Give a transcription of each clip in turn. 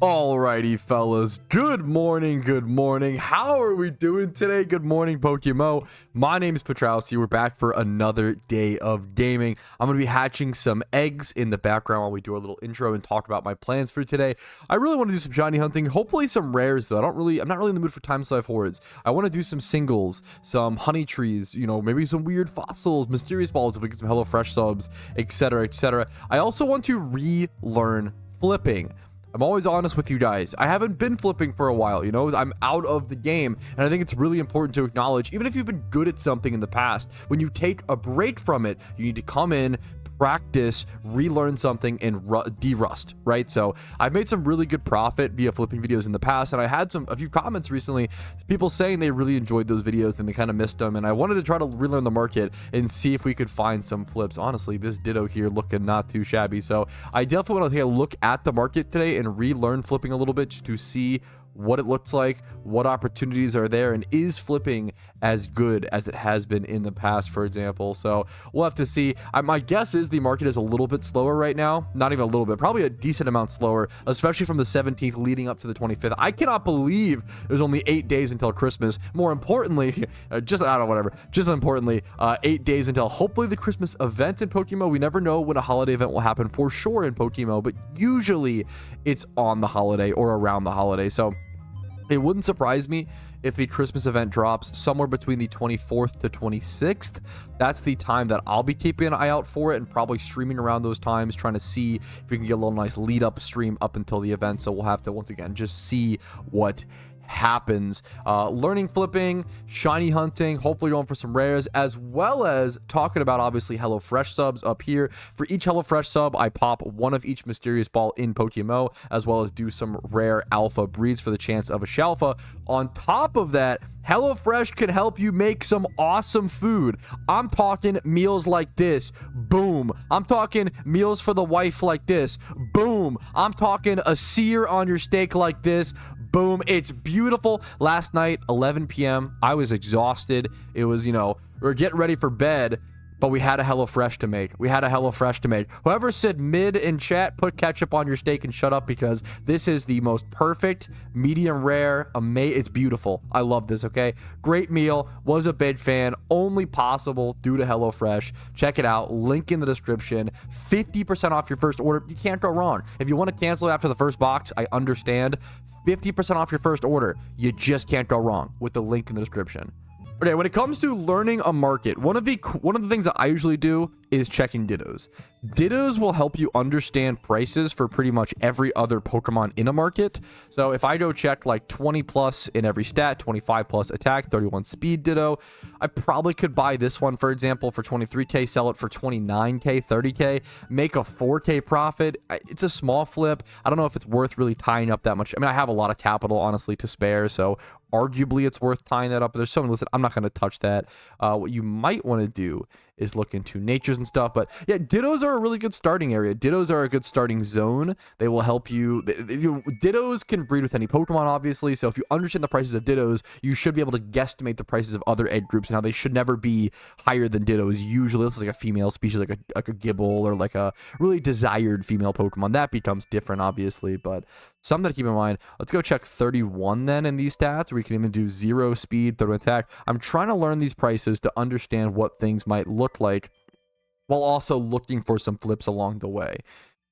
Alrighty, fellas. Good morning. Good morning. How are we doing today? Good morning, PokeMMO. My name is Patrouski. We're back for another day of gaming. I'm going to be hatching some eggs in the background while we do a little intro and talk about my plans for today. I really want to do some shiny hunting, hopefully some rares though. I'm not really in the mood for time slave hordes. I want to do some singles, some honey trees, maybe some weird fossils, mysterious balls if we get some HelloFresh subs, etc, etc. I also want to relearn flipping. I'm always honest with you guys. I haven't been flipping for a while, I'm out of the game, and I think it's really important to acknowledge, even if you've been good at something in the past, when you take a break from it, you need to come in, practice, relearn something, and de-rust, right? So I've made some really good profit via flipping videos in the past, and I had a few comments recently, people saying they really enjoyed those videos and they kind of missed them, and I wanted to try to relearn the market and see if we could find some flips. Honestly, this Ditto here looking not too shabby, so I definitely want to take a look at the market today and relearn flipping a little bit just to see what it looks like, what opportunities are there, and is flipping as good as it has been in the past, for example. So we'll have to see. My guess is the market is a little bit slower right now. Not even a little bit, probably a decent amount slower, especially from the 17th leading up to the 25th. I cannot believe there's only 8 days until Christmas. More importantly, just 8 days until hopefully the Christmas event in PokeMMO. We never know when a holiday event will happen for sure in PokeMMO, but usually it's on the holiday or around the holiday. So it wouldn't surprise me if the Christmas event drops somewhere between the 24th to 26th. That's the time that I'll be keeping an eye out for it and probably streaming around those times, trying to see if we can get a little nice lead up stream up until the event. So we'll have to, once again, just see what happens. Learning flipping, shiny hunting, hopefully going for some rares, as well as talking about obviously HelloFresh subs up here. For each HelloFresh sub, I pop one of each mysterious ball in PokeMMO, as well as do some rare alpha breeds for the chance of a Shalfa. On top of that, HelloFresh can help you make some awesome food. I'm talking meals like this. Boom. I'm talking meals for the wife like this. Boom. I'm talking a sear on your steak like this. Boom. It's beautiful. Last night, 11 p.m., I was exhausted. It was, we were getting ready for bed, but we had a HelloFresh to make. Whoever said mid in chat, put ketchup on your steak and shut up, because this is the most perfect, medium rare, it's beautiful. I love this, okay? Great meal. Was a big fan. Only possible due to HelloFresh. Check it out. Link in the description. 50% off your first order. You can't go wrong. If you want to cancel after the first box, I understand. 50% off your first order. You just can't go wrong with the link in the description. Okay, when it comes to learning a market, one of the things that I usually do is checking Dittos. Dittos will help you understand prices for pretty much every other Pokemon in a market. So if I go check like 20 plus in every stat, 25 plus attack, 31 speed Ditto, I probably could buy this one, for example, for 23k, sell it for 29k, 30k, make a 4k profit. It's a small flip. I don't know if it's worth really tying up that much. I mean, I have a lot of capital, honestly, to spare, so arguably it's worth tying that up. But there's someone listed. I'm not going to touch that. What you might want to do is look into natures and stuff. But yeah, Dittos are a really good starting area. Dittos are a good starting zone. They will help you. Dittos can breed with any Pokemon, obviously. So if you understand the prices of Dittos, you should be able to guesstimate the prices of other egg groups and how they should never be higher than Dittos. Usually, this is like a female species, like a Gibble or like a really desired female Pokemon. That becomes different, obviously, but something to keep in mind. Let's go check 31 then in these stats. We can even do 0 speed, 30 attack. I'm trying to learn these prices to understand what things might look like, while also looking for some flips along the way.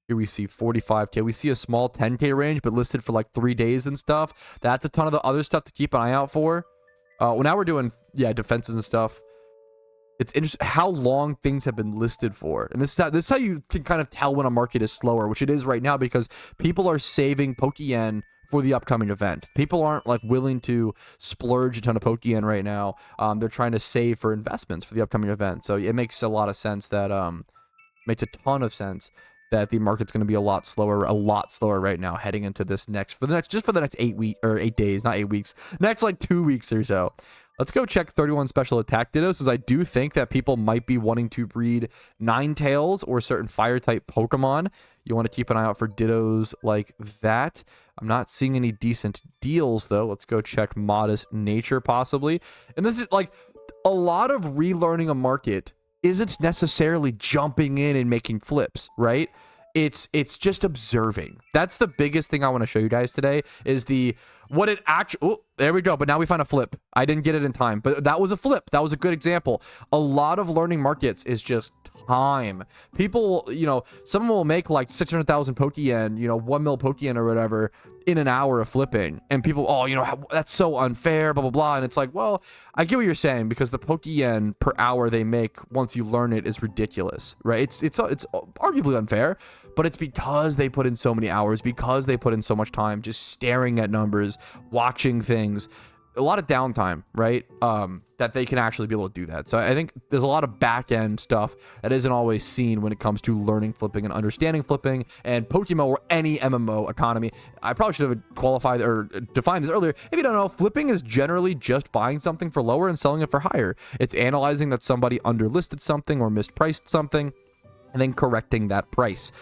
Here we see 45k. We see a small 10k range, but listed for like 3 days and stuff. That's a ton of the other stuff to keep an eye out for. Well, now we're doing, defenses and stuff. It's interesting how long things have been listed for. And this is how you can kind of tell when a market is slower, which it is right now, because people are saving Pokeyen for the upcoming event. People aren't like willing to splurge a ton of Pokeyen right now. They're trying to save for investments for the upcoming event. So it makes a lot of sense that makes a ton of sense that the market's going to be a lot slower right now heading into this next 8 days, not 8 weeks, next like 2 weeks or so. Let's go check 31 special attack Dittos, as I do think that people might be wanting to breed Ninetales or certain fire type Pokemon. You want to keep an eye out for Dittos like that. I'm not seeing any decent deals though. Let's go check Modest Nature possibly. And this is like a lot of relearning a market isn't necessarily jumping in and making flips, right? it's just observing. That's the biggest thing I want to show you guys today is what it actually. Oh, there we go. But now we find a flip. I didn't get it in time, but that was a flip. That was a good example. A lot of learning markets is just time. People, someone will make like 600,000 Pokeyen, 1 mil Pokeyen or whatever in an hour of flipping, and people, that's so unfair, blah blah blah. And it's like, well, I get what you're saying, because the Pokeyen per hour they make once you learn it is ridiculous, right? It's arguably unfair, but it's because they put in so many hours, because they put in so much time just staring at numbers, watching things, a lot of downtime, right? That they can actually be able to do that. So I think there's a lot of back end stuff that isn't always seen when it comes to learning flipping and understanding flipping and PokeMMO or any MMO economy. I probably should have qualified or defined this earlier. If you don't know, flipping is generally just buying something for lower and selling it for higher. It's analyzing that somebody underlisted something or mispriced something, and then correcting that price.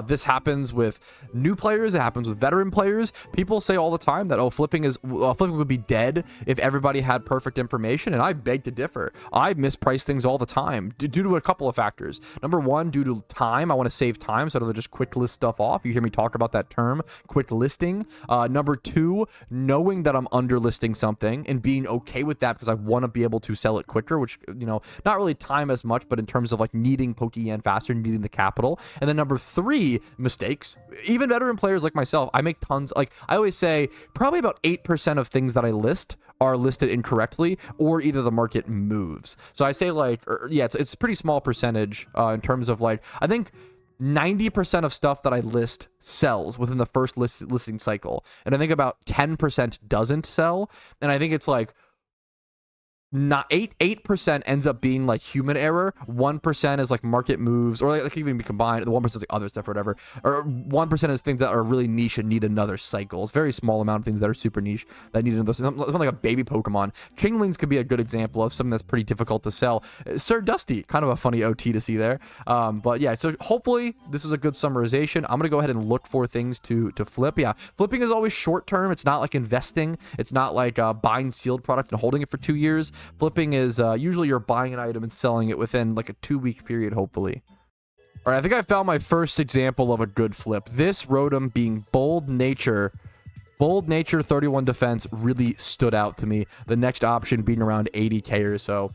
This happens with new players. It happens with veteran players. People say all the time that, flipping would be dead if everybody had perfect information, and I beg to differ. I misprice things all the time due to a couple of factors. Number one, due to time. I want to save time, so I don't just quick list stuff off. You hear me talk about that term, quick listing. Number two, knowing that I'm underlisting something and being okay with that because I want to be able to sell it quicker, which, not really time as much, but in terms of like needing Pokeyen faster, needing the capital. And then number three, mistakes. Even veteran players like myself, I make tons. Like I always say, probably about 8% of things that I list are listed incorrectly, or either the market moves. So I say it's a pretty small percentage in terms of like, I think 90% of stuff that I list sells within the first listing cycle. And I think about 10% doesn't sell. And I think it's like, not 8% ends up being like human error. 1% is like market moves, or like even be combined. The 1% is like other stuff or whatever, or 1% is things that are really niche and need another cycle. It's a very small amount of things that are super niche that need another. Something like a baby Pokemon. Changelings could be a good example of something that's pretty difficult to sell. Sir Dusty, kind of a funny OT to see there. But yeah, so hopefully this is a good summarization. I'm gonna go ahead and look for things to flip. Yeah, flipping is always short term. It's not like investing. It's not like buying sealed product and holding it for 2 years. Flipping is usually you're buying an item and selling it within like a 2-week period, hopefully. All right, I think I found my first example of a good flip. This Rotom being Bold Nature 31 defense really stood out to me. The next option being around 80k or so,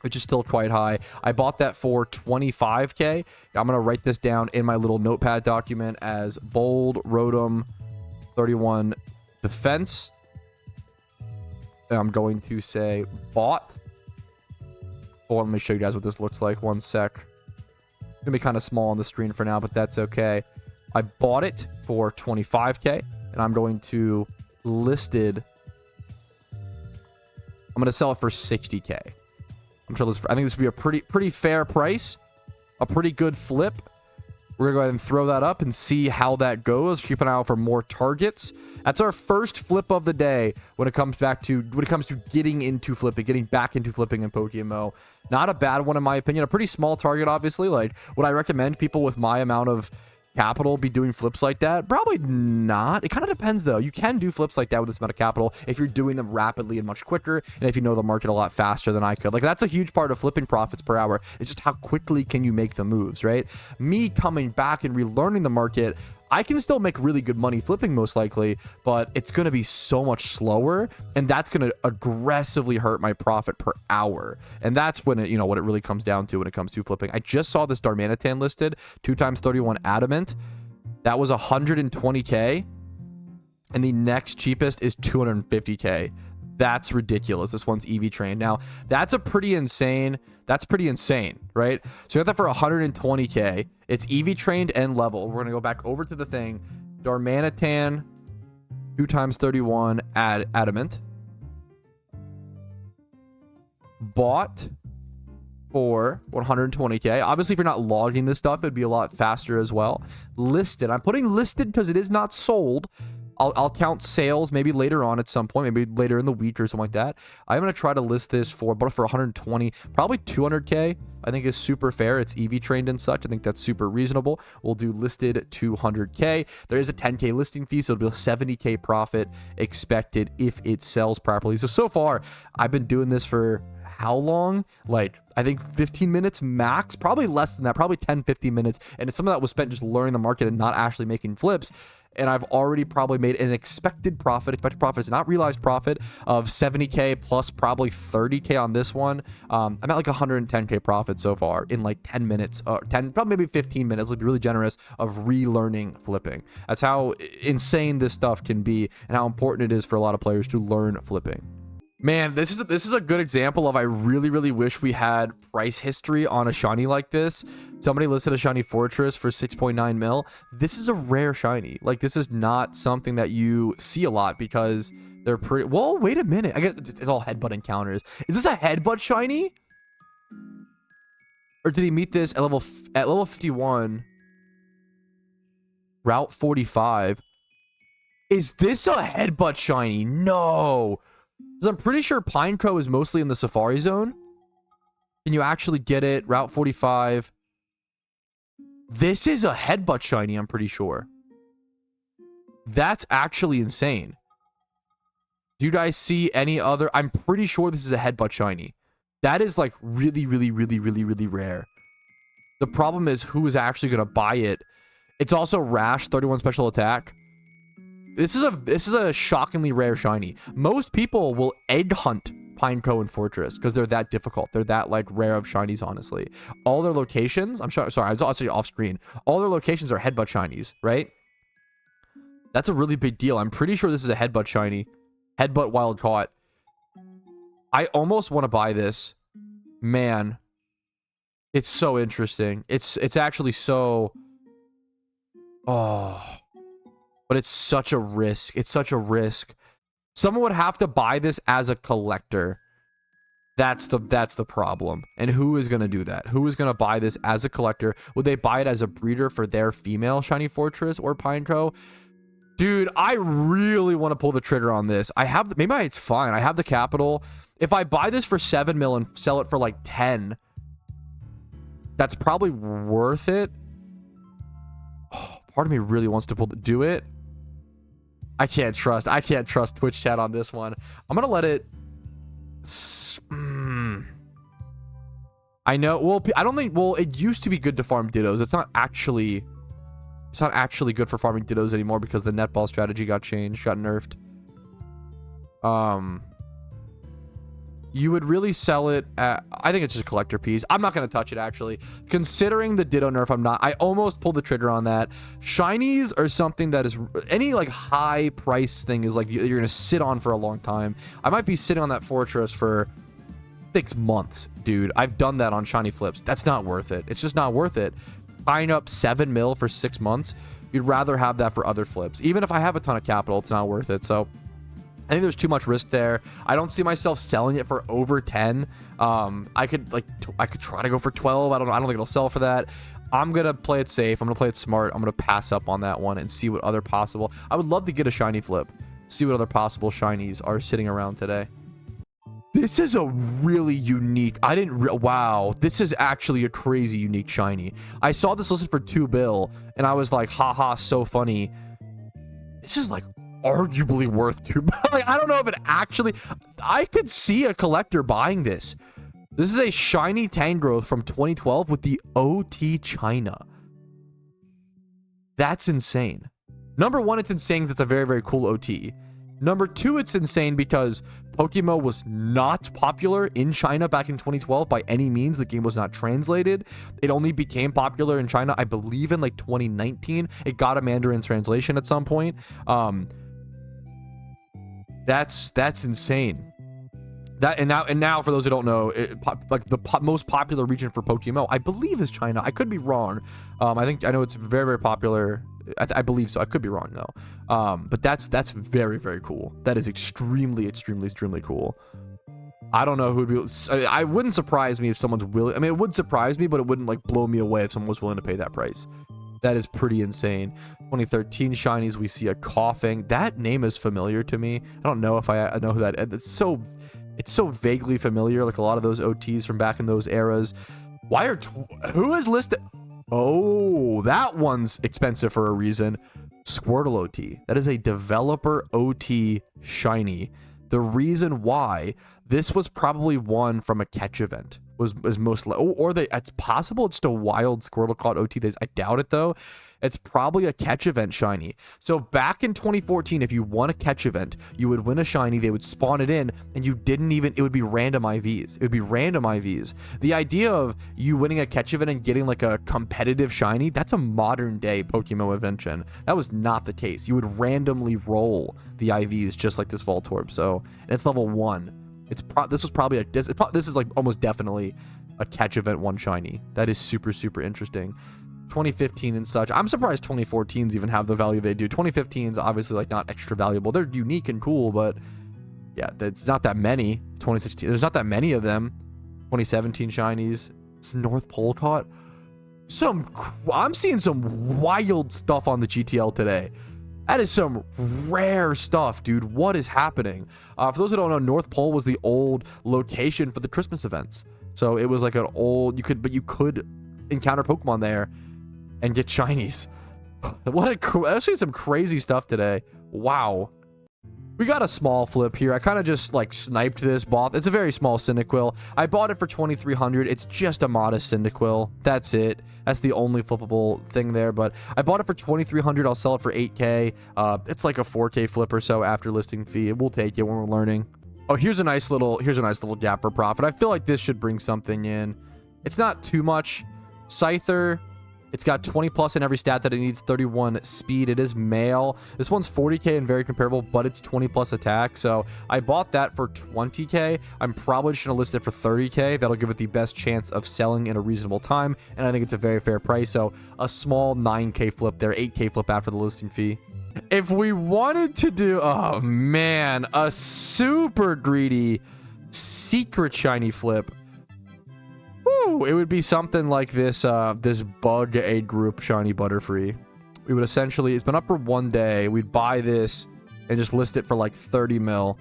which is still quite high. I bought that for 25k. I'm gonna write this down in my little notepad document as Bold Rotom 31 defense. And I'm going to say bought. Let me show you guys what this looks like. One sec. It's gonna be kind of small on the screen for now, but that's okay. I bought it for 25k, and I'm going to listed. I'm gonna sell it for 60k. I'm sure I think this would be a pretty fair price, a pretty good flip. We're gonna go ahead and throw that up and see how that goes. Keep an eye out for more targets. That's our first flip of the day when it comes to getting into flipping, getting back into flipping in PokeMMO. Not a bad one in my opinion. A pretty small target, obviously. Like, would I recommend people with my amount of capital be doing flips like that? Probably not. It kind of depends though. You can do flips like that with this amount of capital if you're doing them rapidly and much quicker, and if you know the market a lot faster than I could. Like, that's a huge part of flipping profits per hour. It's just how quickly can you make the moves, right? Me coming back and relearning the market, I can still make really good money flipping most likely, but it's going to be so much slower, and that's going to aggressively hurt my profit per hour. And that's when it, what it really comes down to when it comes to flipping. I just saw this Darmanitan listed, 2x31 adamant. That was 120k, and the next cheapest is 250k. That's ridiculous. This one's EV trained. Now, that's pretty insane, right? So you got that for 120k. It's EV trained and level. We're going to go back over to the thing. Darmanitan, 2x31 adamant. Bought for 120k. Obviously, if you're not logging this stuff, it'd be a lot faster as well. Listed. I'm putting listed because it is not sold. I'll count sales maybe later on at some point, maybe later in the week or something like that. I'm going to try to list this for 120, probably 200k. I think is super fair. It's EV trained and such. I think that's super reasonable. We'll do listed 200k. There is a 10k listing fee, so it'll be a 70k profit expected if it sells properly. So far, I've been doing this for how long, like I think 15 minutes max, probably less than that, probably 10-15 minutes, and some of that was spent just learning the market and not actually making flips. And I've already probably made an expected profit is not realized profit, of 70K plus probably 30K on this one. I'm at like 110K profit so far in like 10 minutes, or 10, probably maybe 15 minutes. Let's be really generous, of relearning flipping. That's how insane this stuff can be and how important it is for a lot of players to learn flipping. Man, this is a good example of, I really wish we had price history on a shiny like this. Somebody listed a shiny Fortress for 6.9 mil. This is a rare shiny. Like, this is not something that you see a lot because they're pretty... Whoa, wait a minute. I guess it's all headbutt encounters. Is this a headbutt shiny? Or did he meet this at level 51? Route 45. Is this a headbutt shiny? No. Because I'm pretty sure Pineco is mostly in the Safari Zone. Can you actually get it? Route 45. This is a headbutt shiny, I'm pretty sure. That's actually insane. Do you guys see any other? I'm pretty sure this is a headbutt shiny. That is like really rare. The problem is who is actually going to buy it. It's also Rash, 31 special attack. This is a shockingly rare shiny. Most people will egg hunt Pineco and Fortress because they're that difficult. They're that like rare of shinies, honestly. All their locations, sorry, I was also off screen. All their locations are headbutt shinies, right? That's a really big deal. I'm pretty sure this is a headbutt shiny. Headbutt wild caught. I almost want to buy this. Man. It's so interesting. It's actually so... Oh... But it's such a risk. It's such a risk. Someone would have to buy this as a collector. That's the problem. And who is going to do that? Who is going to buy this as a collector? Would they buy it as a breeder for their female shiny Fortress or Pineco? Dude, I really want to pull the trigger on this. Maybe it's fine. I have the capital. If I buy this for 7 mil and sell it for like 10, that's probably worth it. Oh, part of me really wants to do it. I can't trust Twitch chat on this one. I'm gonna let it... I know, well, I don't think, well, it used to be good to farm Dittos. It's not actually good for farming Dittos anymore because the netball strategy got changed, got nerfed. You would really sell it at... I think it's just a collector piece. I'm not going to touch it, actually. Considering the Ditto nerf, I'm not. I almost pulled the trigger on that. Shinies are something that is... Any, like, high price thing is, like, you're going to sit on for a long time. I might be sitting on that Fortress for 6 months, dude. I've done that on shiny flips. That's not worth it. It's just not worth it. Buying up 7 mil for 6 months, you'd rather have that for other flips. Even if I have a ton of capital, it's not worth it. So... I think there's too much risk there. I don't see myself selling it for over 10. I could try to go for 12. I don't think it'll sell for that. I'm gonna play it safe. I'm gonna play it smart. I'm gonna pass up on that one and see what other possible... I would love to get a shiny flip. See what other possible shinies are sitting around today. This is a really unique... Wow. This is actually a crazy unique shiny. I saw this listed for 2 bill and I was like, haha, so funny. This is like... arguably worth 2. Like, I don't know if it actually... I could see a collector buying this. This is a shiny Tangrowth from 2012 with the OT China. That's insane. Number 1, it's insane because it's a very cool OT. Number 2, it's insane because PokeMMO was not popular in China back in 2012 by any means. The game was not translated. It only became popular in China, I believe, in like 2019. It got a Mandarin translation at some point. That's insane. That and now for those who don't know, most popular region for PokeMMO, I believe, is China. I could be wrong. I know it's very popular. I believe so. I could be wrong though. But that's very cool. That is extremely cool. I don't know who would be... I wouldn't surprise me if someone's willing... I mean, it would surprise me, but it wouldn't like blow me away if someone was willing to pay that price. That is pretty insane. 2013 shinies, we see a coughing. That name is familiar to me. I don't know if I know who that... It's so vaguely familiar, like a lot of those OTs from back in those eras. Who is listed? Oh, that one's expensive for a reason. Squirtle OT. That is a developer OT shiny. The reason why, this was probably one from a catch event. Was most it's possible it's still wild Squirtle caught OT days. I doubt it though. It's probably a catch event shiny. So back in 2014, if you won a catch event, you would win a shiny, they would spawn it in, and you didn't even, it would be random IVs. It would be random IVs. The idea of you winning a catch event and getting like a competitive shiny, that's a modern day Pokemon invention. That was not the case. You would randomly roll the IVs just like this Voltorb. So, and it's level 1. This was probably this is like almost definitely a catch event 1 shiny. That is super, super interesting. 2015 and such. I'm surprised 2014s even have the value they do. 2015s obviously like not extra valuable. They're unique and cool, but yeah, it's not that many. 2016, there's not that many of them. 2017 shinies. It's North Pole caught. I'm seeing some wild stuff on the GTL today. That is some rare stuff, dude. What is happening? For those who don't know, North Pole was the old location for the Christmas events. So it was like an old, you could encounter Pokemon there and get shinies. Actually some crazy stuff today. Wow. We got a small flip here. I kind of just like sniped this bot. It's a very small Cyndaquil. I bought it for 2,300. It's just a modest Cyndaquil. That's it. That's the only flippable thing there. But I bought it for 2,300. I'll sell it for 8K. It's like a 4K flip or so after listing fee. We'll take it when we're learning. Oh, here's a nice little gap for profit. I feel like this should bring something in. It's not too much. Scyther. It's got 20 plus in every stat that it needs, 31 speed. It is male. This one's 40k and very comparable, but it's 20 plus attack. So I bought that for 20k. I'm probably just going to list it for 30k. That'll give it the best chance of selling in a reasonable time. And I think it's a very fair price. So a small 9k flip there, 8k flip after the listing fee. If we wanted to do, oh man, a super greedy secret shiny flip. It would be something like this this bug a group shiny Butterfree. We would essentially, it's been up for 1 day, we'd buy this and just list it for like 30 mil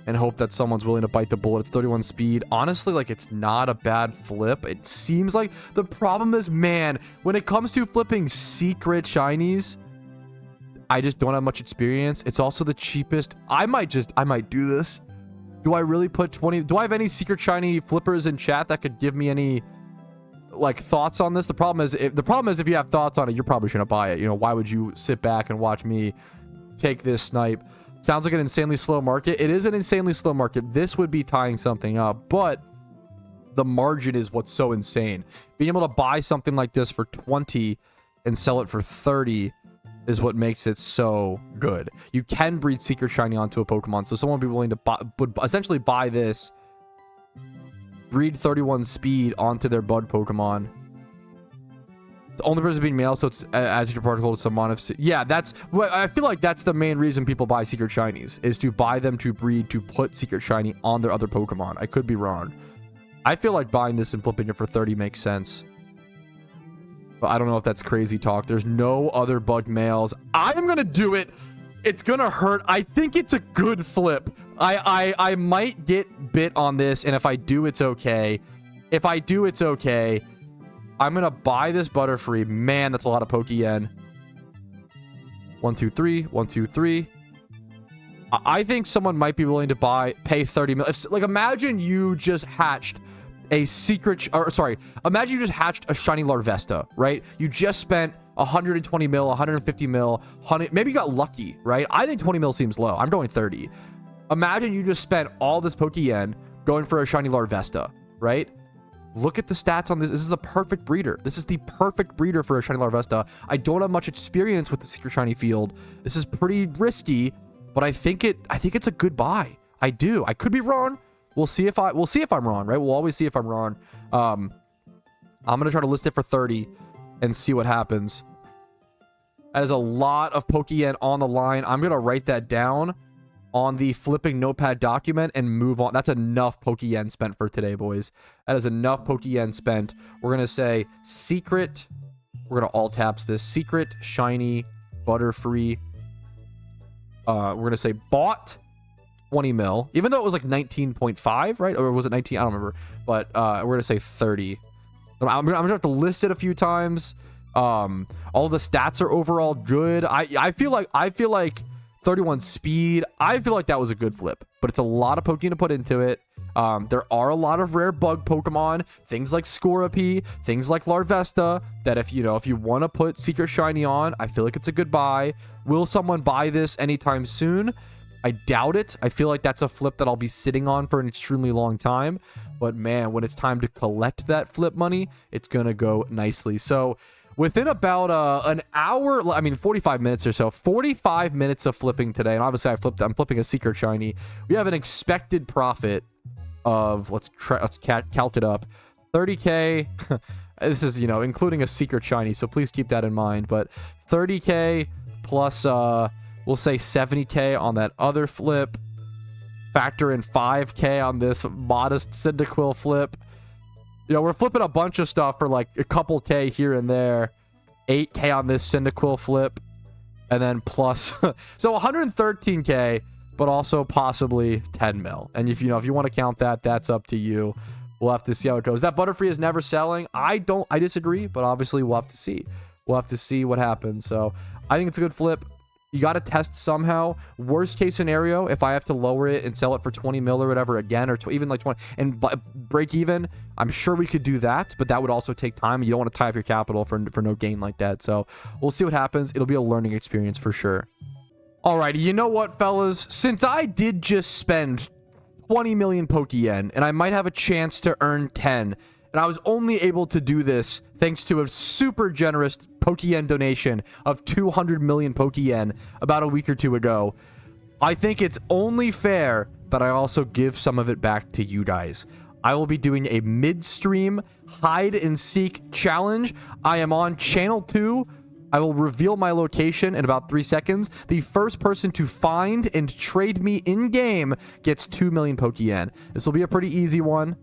and hope that someone's willing to bite the bullet. It's 31 speed. Honestly, like, it's not a bad flip. It seems like the problem is, man, when it comes to flipping secret shinies, I just don't have much experience. It's also the cheapest. I might do this. Do I really put 20? Do I have any secret shiny flippers in chat that could give me any like thoughts on this? The problem is if you have thoughts on it, you're probably shouldn't buy it. You know, why would you sit back and watch me take this snipe? Sounds like an insanely slow market. It is an insanely slow market. This would be tying something up, but the margin is what's so insane. Being able to buy something like this for 20 and sell it for 30 is what makes it so good. You can breed secret shiny onto a Pokemon, so someone would be willing to would essentially buy this, breed 31 speed onto their bug Pokemon. The only person being male, so it's as your particle to summon. Yeah, that's what I feel like. That's the main reason people buy secret shinies, is to buy them to breed, to put secret shiny on their other Pokemon. I could be wrong. I feel like buying this and flipping it for 30 makes sense. But I don't know if that's crazy talk. There's no other bug males. I'm gonna do it. It's gonna hurt. I think it's a good flip. I might get bit on this, and if I do, it's okay. If I do, it's okay. I'm gonna buy this Butterfree. Man, that's a lot of Pokeyen. 1, 2, 3. 1, 2, 3. I think someone might be willing to pay 30 mil. Like, imagine you just hatched a secret, imagine you just hatched a shiny Larvesta, right? You just spent 120 mil, 150 mil, maybe you got lucky, right? I think 20 mil seems low. I'm going 30. Imagine you just spent all this Pokeyen going for a shiny Larvesta, right? Look at the stats on this. This is the perfect breeder. This is the perfect breeder for a shiny Larvesta. I don't have much experience with the secret shiny field. This is pretty risky, but I think it's a good buy. I do. I could be wrong. We'll see if I'm wrong, right? We'll always see if I'm wrong. I'm gonna try to list it for 30 and see what happens. That is a lot of Pokeyen on the line. I'm gonna write that down on the flipping notepad document and move on. That's enough Pokeyen spent for today, boys. That is enough Pokeyen spent. We're gonna say secret. We're gonna all taps this secret shiny Butterfree. We're gonna say bought 20 mil, even though it was like 19.5, right? Or was it 19? I don't remember. But we're gonna say 30. I'm gonna have to list it a few times. All the stats are overall good. I feel like 31 speed. I feel like that was a good flip, but it's a lot of Pokemon to put into it. There are a lot of rare bug Pokemon, things like Scorpy, things like Larvesta, that if you want to put Secret Shiny on, I feel like it's a good buy. Will someone buy this anytime soon? I doubt it. I feel like that's a flip that I'll be sitting on for an extremely long time. But man, when it's time to collect that flip money, it's going to go nicely. So within about an hour, 45 minutes or so, 45 minutes of flipping today. And obviously I'm flipping a Secret Shiny. We have an expected profit of, let's calc it up, 30K. This is, including a Secret Shiny, so please keep that in mind. But 30K plus, we'll say 70K on that other flip. Factor in 5K on this modest Cyndaquil flip. We're flipping a bunch of stuff for like a couple K here and there. 8K on this Cyndaquil flip. And then plus, so 113K, but also possibly 10 mil. And if you want to count that, that's up to you. We'll have to see how it goes. That Butterfree is never selling. I disagree, but obviously we'll have to see. We'll have to see what happens. So I think it's a good flip. You got to test somehow. Worst case scenario, if I have to lower it and sell it for 20 mil or whatever again, or even like 20 and break even, I'm sure we could do that, but that would also take time. You don't want to tie up your capital for no gain like that. So we'll see what happens. It'll be a learning experience for sure. Alrighty, you know what, fellas? Since I did just spend 20 million Pokeyen, and I might have a chance to earn 10, and I was only able to do this thanks to a super generous Pokeyen donation of 200 million Pokeyen about a week or two ago. I think it's only fair that I also give some of it back to you guys. I will be doing a mid-stream hide and seek challenge. I am on channel 2. I will reveal my location in about 3 seconds. The first person to find and trade me in-game gets 2 million Pokeyen. This will be a pretty easy one.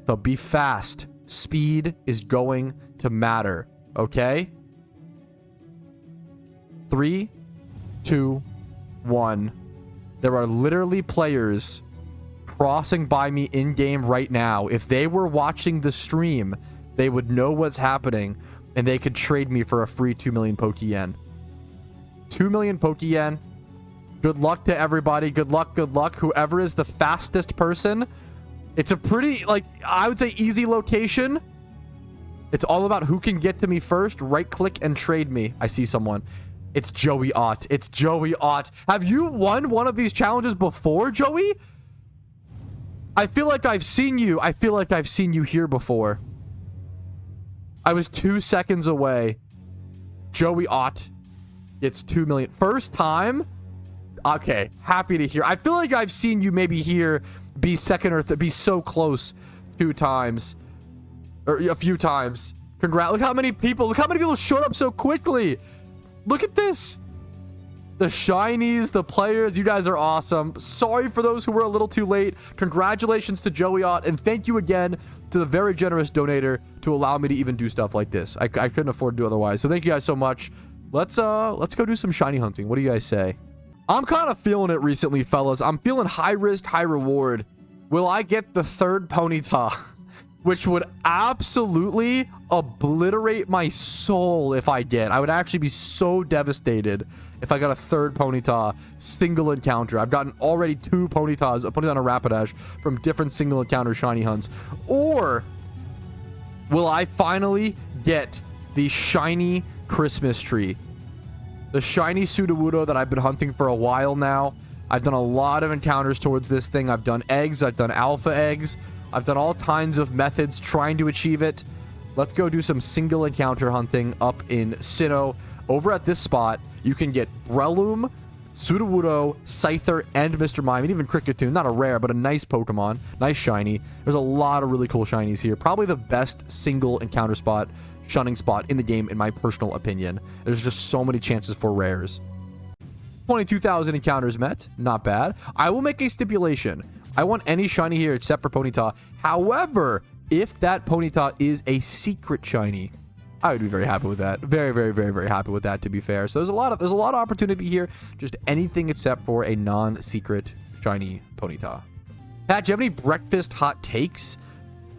So be fast. Speed is going to matter. Okay? 3, 2, 1. There are literally players crossing by me in-game right now. If they were watching the stream, they would know what's happening, and they could trade me for a free 2 million Pokeyen. 2 million Pokeyen. Good luck to everybody. Good luck, good luck. Whoever is the fastest person. It's a pretty, I would say easy location. It's all about who can get to me first. Right click and trade me. I see someone. It's Joey Ott. It's Joey Ott. Have you won one of these challenges before, Joey? I feel like I've seen you. I feel like I've seen you here before. I was 2 seconds away. Joey Ott gets 2 million. First time? Okay, happy to hear. I feel like I've seen you maybe here be second or be so close 2 times. Or a few times. Congrats. Look how many people showed up so quickly. Look at this. The shinies, the players, you guys are awesome. Sorry for those who were a little too late. Congratulations to Joey Ott, and thank you again to the very generous donator to allow me to even do stuff like this. I couldn't afford to do otherwise. So thank you guys so much. Let's go do some shiny hunting. What do you guys say? I'm kind of feeling it recently, fellas. I'm feeling high risk, high reward. Will I get the third Ponyta? Which would absolutely obliterate my soul if I did. I would actually be so devastated if I got a third Ponyta single encounter. I've gotten already 2 Ponytas, a Ponyta and a Rapidash, from different single encounter shiny hunts. Or will I finally get the shiny Christmas tree? The shiny Sudowoodo that I've been hunting for a while now. I've done a lot of encounters towards this thing. I've done eggs. I've done alpha eggs. I've done all kinds of methods trying to achieve it. Let's go do some single encounter hunting up in Sinnoh. Over at this spot, you can get Breloom, Sudowoodo, Scyther, and Mr. Mime, and even Kricketune. Not a rare, but a nice Pokemon. Nice shiny. There's a lot of really cool shinies here. Probably the best single encounter spot, shunting spot in the game, in my personal opinion. There's just so many chances for rares. 22,000 encounters met. Not bad. I will make a stipulation. I want any shiny here except for Ponyta. However, if that Ponyta is a secret shiny, I would be very happy with that. Very, very, very, very happy with that, to be fair. So there's a lot of opportunity here. Just anything except for a non-secret shiny Ponyta. Pat, do you have any breakfast hot takes?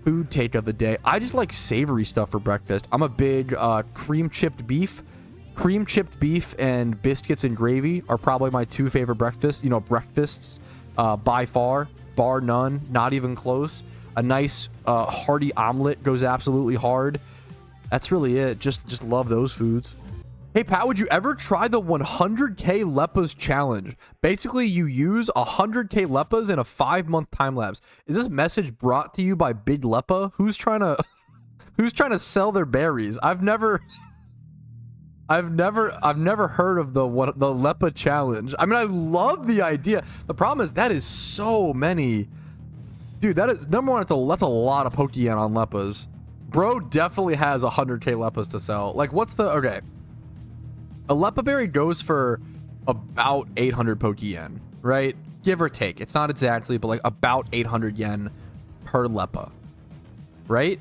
Food take of the day. I just like savory stuff for breakfast. I'm a big cream chipped beef Cream chipped beef and biscuits and gravy are probably my 2 favorite breakfasts. You know, breakfasts by far, bar none, not even close. A nice hearty omelet goes absolutely hard. That's really it. Just love those foods. Hey, Pat, would you ever try the 100K Leppas challenge? Basically, you use 100K Leppas in a 5-month time lapse. Is this message brought to you by Big Leppa? Who's trying to sell their berries? I've never heard of the Leppa challenge. I mean, I love the idea. The problem is that is so many. Dude, that is number one. That's a lot of Pokeyen on Leppas. Bro definitely has 100K Leppas to sell. Like, what's the okay? A Leppa berry goes for about 800 Pokeyen, right? Give or take. It's not exactly, but like about 800 yen per Leppa, right?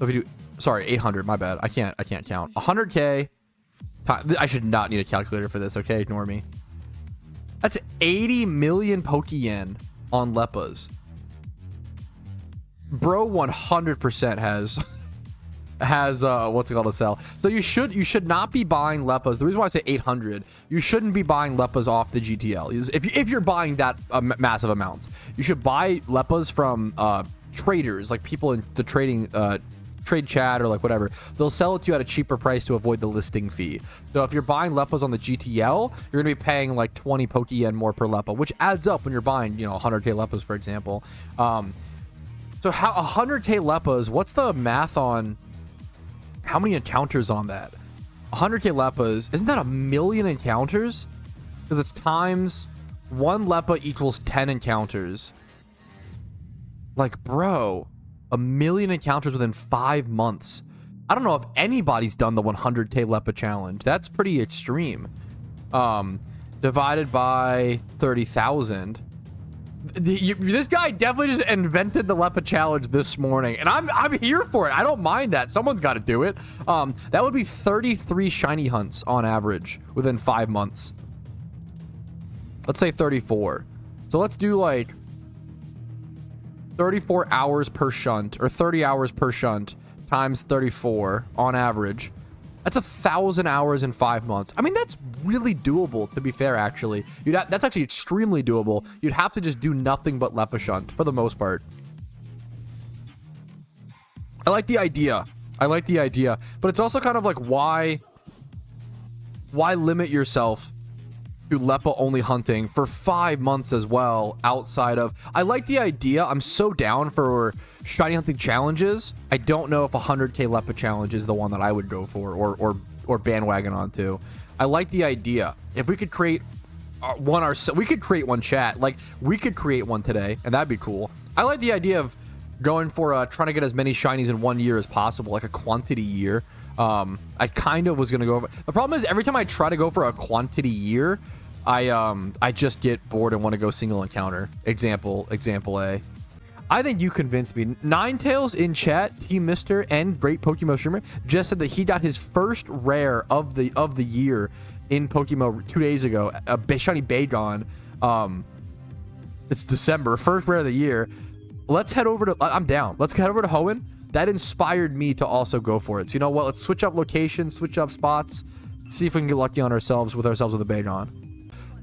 So if you do, sorry, 800. My bad. I can't count. 100K. I should not need a calculator for this. Okay, ignore me. That's 80 million Pokeyen on Leppas. Bro 100% has what's it called to sell. So you should not be buying Leppas. The reason why I say 800, you shouldn't be buying Leppas off the GTL. If you're buying that massive amounts, you should buy Leppas from traders, like people in the trading trade chat or like whatever. They'll sell it to you at a cheaper price to avoid the listing fee. So if you're buying Leppas on the GTL, you're gonna be paying like 20 Pokeyen more per Leppa, which adds up when you're buying, you know, 100K Leppas, for example. So how 100K Leppas, what's the math on how many encounters on that? 100K Leppas, isn't that 1 million encounters? Because it's times 1 Leppa equals 10 encounters. Like, bro, 1 million encounters within 5 months. I don't know if anybody's done the 100K Leppa challenge. That's pretty extreme. Divided by 30,000. This guy definitely just invented the Leppa challenge this morning, and I'm here for it. I don't mind that. Someone's got to do it. That would be 33 shiny hunts on average within 5 months. Let's say 34. So let's do like 34 hours per shunt, or 30 hours per shunt times 34 on average. That's 1,000 hours in 5 months. I mean, that's really doable, to be fair, actually. That's actually extremely doable. You'd have to just do nothing but Leppa Shunt, for the most part. I like the idea. But it's also kind of like, why limit yourself to Leppa only hunting for 5 months as well, outside of... I like the idea. I'm so down for shiny hunting challenges. I don't know if 100K Leppa challenge is the one that I would go for or bandwagon onto. I like the idea. If we could create one we could create one, chat. Like, we could create one today, and that'd be cool. I like the idea of going for trying to get as many shinies in 1 year as possible, like a quantity year. I kind of was gonna go over... The problem is, every time I try to go for a quantity year, I just get bored and want to go single encounter. Example A. I think you convinced me. Ninetails in chat, Team Mister and Great PokeMMO Streamer, just said that he got his first rare of the year in PokeMMO 2 days ago. A shiny Bagon. It's December, first rare of the year. Let's head over to... I'm down. Let's head over to Hoenn. That inspired me to also go for it. So you know what? Let's switch up locations, switch up spots, see if we can get lucky on ourselves with a Bagon.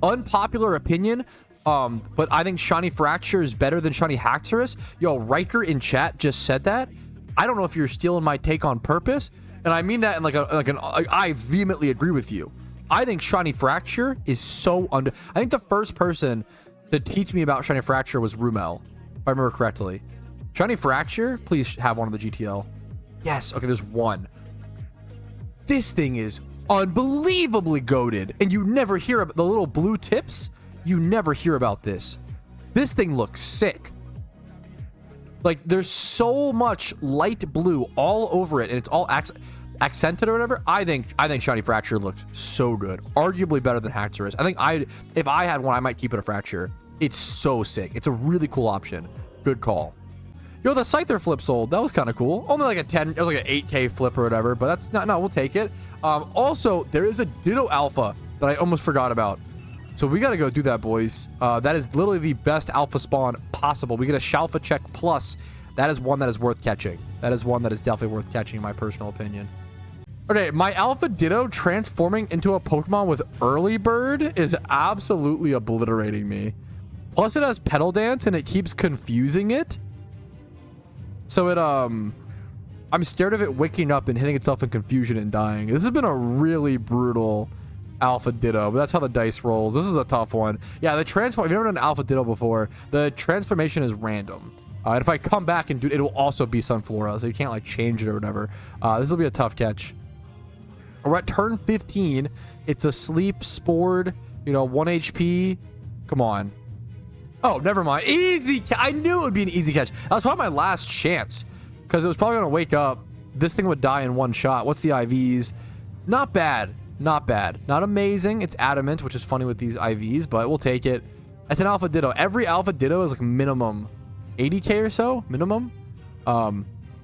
Unpopular opinion, but I think shiny Fraxure is better than shiny Haxorus. Yo, Riker in chat just said that. I don't know if you're stealing my take on purpose, and I mean that in I vehemently agree with you. I think shiny Fraxure is so I think the first person to teach me about shiny Fraxure was Rumel, if I remember correctly. Shiny Fraxure, please have one of the GTL. Yes, okay, there's one. This thing is unbelievably goated, and you never hear about the little blue tips. You never hear about this. This thing looks sick. Like, there's so much light blue all over it, and it's all accented or whatever. I think shiny Fraxure looks so good, arguably better than Haxorus. I think if I had one, I might keep it a Fraxure. It's so sick. It's a really cool option. Good call. Yo, the Scyther flip sold. That was kind of cool. Only like it was like an 8K flip or whatever, but that's not, no, we'll take it. Also, there is a Ditto Alpha that I almost forgot about. So we got to go do that, boys. That is literally the best alpha spawn possible. We get a Shalfa check plus. That is one that is worth catching. That is one that is definitely worth catching, in my personal opinion. Okay, my Alpha Ditto transforming into a Pokemon with Early Bird is absolutely obliterating me. Plus it has Petal Dance and it keeps confusing it. So it, I'm scared of it waking up and hitting itself in confusion and dying. This has been a really brutal Alpha Ditto, but that's how the dice rolls. This is a tough one. Yeah, the transform, if you've never done an Alpha Ditto before, the transformation is random. And if I come back and do it, will also be Sunflora, so you can't like change it or whatever. This will be a tough catch. We're at turn 15. It's a sleep spored, you know, 1 HP. Come on. Oh, never mind. Easy. I knew it would be an easy catch. That was probably my last chance because it was probably going to wake up. This thing would die in one shot. What's the IVs? Not bad. Not bad. Not amazing. It's adamant, which is funny with these IVs, but we'll take it. It's an Alpha Ditto. Every Alpha Ditto is like minimum 80k or so. Minimum.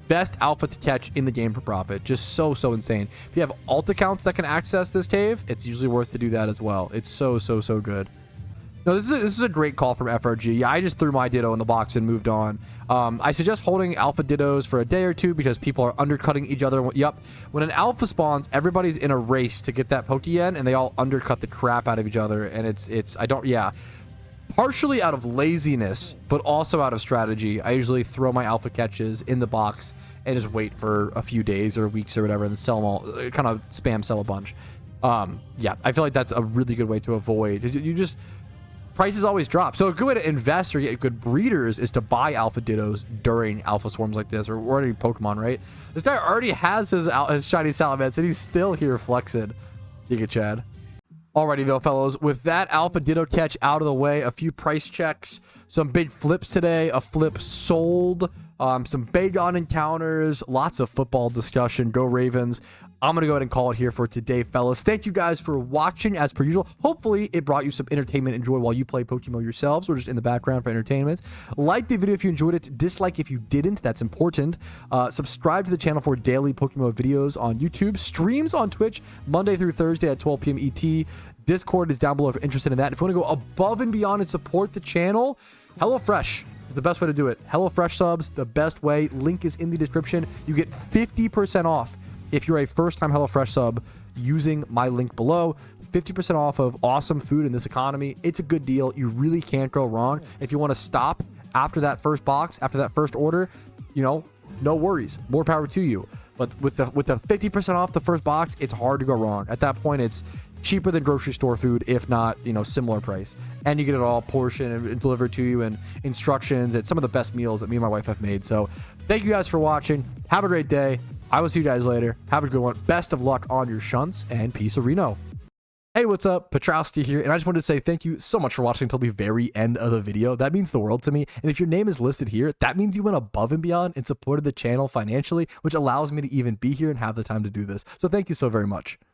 Best alpha to catch in the game for profit. Just so insane. If you have alt accounts that can access this cave, it's usually worth to do that as well. It's so good. No, this is a great call from FRG. Yeah, I just threw my Ditto in the box and moved on. I suggest holding alpha Dittos for a day or two because people are undercutting each other. Yep. When an alpha spawns, everybody's in a race to get that Pokeyen and they all undercut the crap out of each other. And yeah. Partially out of laziness, but also out of strategy, I usually throw my alpha catches in the box and just wait for a few days or weeks or whatever and then sell them all, kind of spam sell a bunch. Yeah, I feel like that's a really good way to avoid. You just, prices always drop. So a good way to invest or get good breeders is to buy alpha Dittos during alpha swarms like this or already Pokemon, right? This guy already has his shiny Salamence and he's still here flexing. Giga Chad. Alrighty though, fellows, with that Alpha Ditto catch out of the way, a few price checks, some big flips today, a flip sold, some Bagon encounters, lots of football discussion. Go Ravens. I'm going to go ahead and call it here for today, fellas. Thank you guys for watching as per usual. Hopefully it brought you some entertainment and joy while you play PokeMMO yourselves or just in the background for entertainment. Like the video if you enjoyed it. Dislike if you didn't. That's important. Subscribe to the channel for daily PokeMMO videos on YouTube. Streams on Twitch Monday through Thursday at 12 p.m. ET. Discord is down below if you're interested in that. If you want to go above and beyond and support the channel, HelloFresh is the best way to do it. HelloFresh subs, the best way. Link is in the description. You get 50% off if you're a first-time HelloFresh sub using my link below. 50% off of awesome food in this economy. It's a good deal. You really can't go wrong. If you want to stop after that first box, after that first order, you know, no worries. More power to you. But with the 50% off the first box, it's hard to go wrong. At that point, it's cheaper than grocery store food, if not, you know, similar price. And you get it all portioned and delivered to you and instructions. It's some of the best meals that me and my wife have made. So thank you guys for watching. Have a great day. I will see you guys later. Have a good one. Best of luck on your shunts and peace of Reno. Hey, what's up? Patrouski here, and I just wanted to say thank you so much for watching until the very end of the video. That means the world to me, and if your name is listed here, that means you went above and beyond and supported the channel financially, which allows me to even be here and have the time to do this. So thank you so very much.